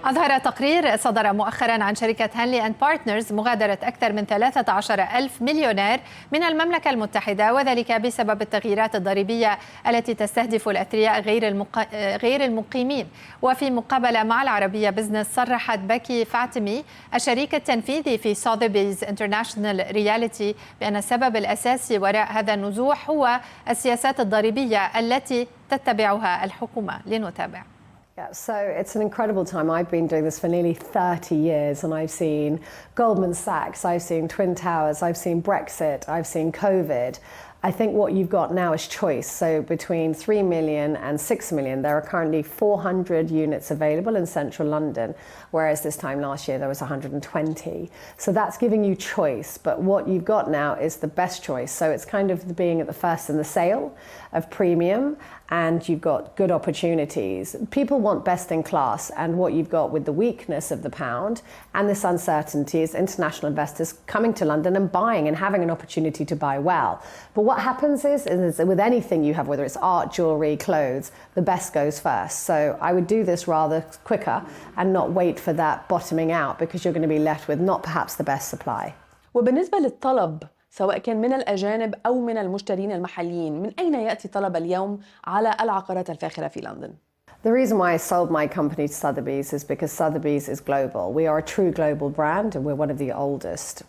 أظهر تقرير صدر مؤخرا عن شركة هانلي أند بارتنرز مغادرة أكثر من 13 ألف مليونير من المملكة المتحدة، وذلك بسبب التغييرات الضريبية التي تستهدف الأثرياء غير المقيمين. وفي مقابلة مع العربية بزنس صرحت بيكي فاتيمي الشريك التنفيذي في Sotheby's International Realty بأن السبب الأساسي وراء هذا النزوح هو السياسات الضريبية التي تتبعها الحكومة. لنتابع. Yeah, so it's an incredible time. I've been doing this for nearly 30 years and I've seen Goldman Sachs, I've seen Twin Towers, I've seen Brexit, I've seen COVID. I think what you've got now is choice. So between 3 million and 6 million, there are currently 400 units available in central London, whereas this time last year there was 120. So that's giving you choice. But what you've got now is the best choice. So it's kind of being at the first in the sale of premium, and you've got good opportunities. People want best in class, and what you've got with the weakness of the pound and this uncertainty is international investors coming to London and buying and having an opportunity to buy well. But what happens is with anything you have, whether it's art, jewelry, clothes, the best goes first. So I would do this rather quicker and not wait for that bottoming out, because you're going to be left with not perhaps the best supply. وبالنسبة للطلب سواء كان من الأجانب أو من المشترين المحليين، من أين يأتي طلب اليوم على العقارات الفاخرة في لندن؟ The reason why I sold my company to Sotheby's is because Sotheby's is global. We are a true global brand, and we're one of the oldest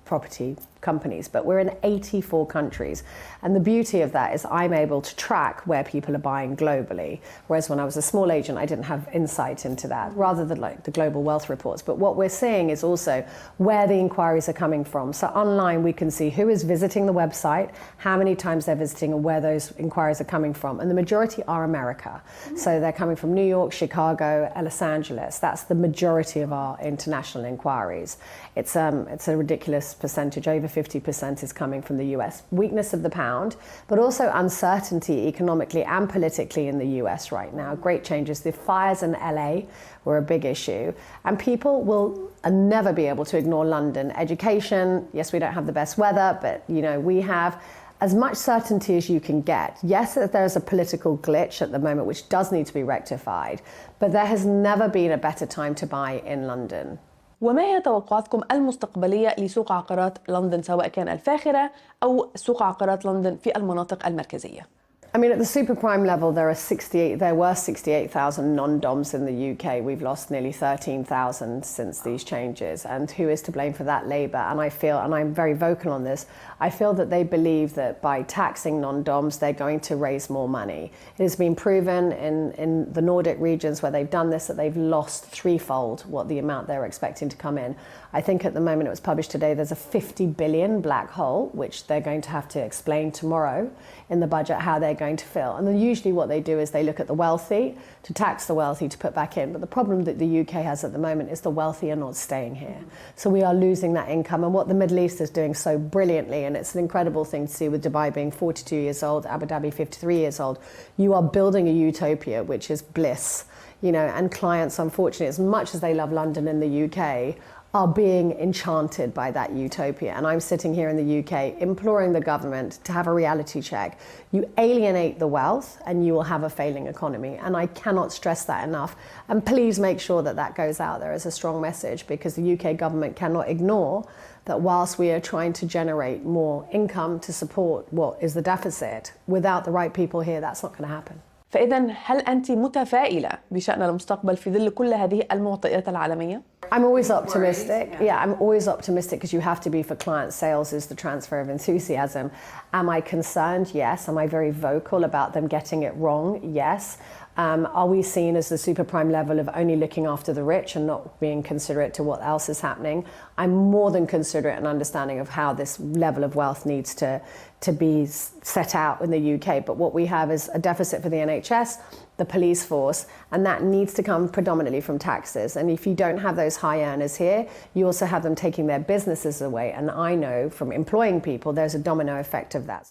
property companies, but we're in 84 countries. And the beauty of that is I'm able to track where people are buying globally. Whereas when I was a small agent, I didn't have insight into that, rather than like the global wealth reports. But what we're seeing is also where the inquiries are coming from. So online, we can see who is visiting the website, how many times they're visiting, and where those inquiries are coming from. And the majority are America. So they're coming from New York, Chicago, and Los Angeles. That's the majority of our international inquiries. It's a ridiculous percentage. Over 50% is coming from the US. Weakness of the pound, but also uncertainty economically and politically in the US right now. Great changes. The fires in LA were a big issue, and people will never be able to ignore London. Education, yes, we don't have the best weather, but you know, we have as much certainty as you can get. Yes, there's a political glitch at the moment which does need to be rectified, but there has never been a better time to buy in London. وما هي توقعاتكم المستقبلية لسوق عقارات لندن سواء كان الفاخرة أو سوق عقارات لندن في المناطق المركزية؟ I mean, at the super prime level, there were 68,000 non-doms in the UK. We've lost nearly 13,000 since these changes. And who is to blame for that? Labour. And I feel, and I'm very vocal on this, I feel that they believe that by taxing non-doms, they're going to raise more money. It has been proven in the Nordic regions where they've done this, that they've lost threefold what the amount they're expecting to come in. I think at the moment, it was published today, there's a 50 billion black hole, which they're going to have to explain tomorrow in the budget how they're going to fill. And then usually what they do is they look at the wealthy, to tax the wealthy, to put back in. But the problem that the UK has at the moment is the wealthy are not staying here. So we are losing that income. And what the Middle East is doing so brilliantly, and it's an incredible thing to see with Dubai being 42 years old, Abu Dhabi 53 years old, you are building a utopia, which is bliss. You know, and clients, unfortunately, as much as they love London and the UK, are being enchanted by that utopia. And I'm sitting here in the UK imploring the government to have a reality check. You alienate the wealth and you will have a failing economy. And I cannot stress that enough. And please make sure that that goes out there as a strong message, because the UK government cannot ignore that whilst we are trying to generate more income to support what is the deficit, without the right people here, that's not going to happen. فإذا هل أنت متفائلة بشأن المستقبل في ظل كل هذه المعطيات العالمية؟ I'm always optimistic. Yeah, I'm always optimistic, because you have to be for client sales is the transfer of enthusiasm. Am I concerned? Yes. Am I very vocal about them getting it wrong? Yes. Are we seen as the super prime level of only looking after the rich and not being considerate to what else is happening? I'm more than considerate and understanding of how this level of wealth needs to be set out in the UK. But what we have is a deficit for the NHS, the police force, and that needs to come predominantly from taxes. And if you don't have those high earners here, you also have them taking their businesses away. And I know from employing people, there's a domino effect of that.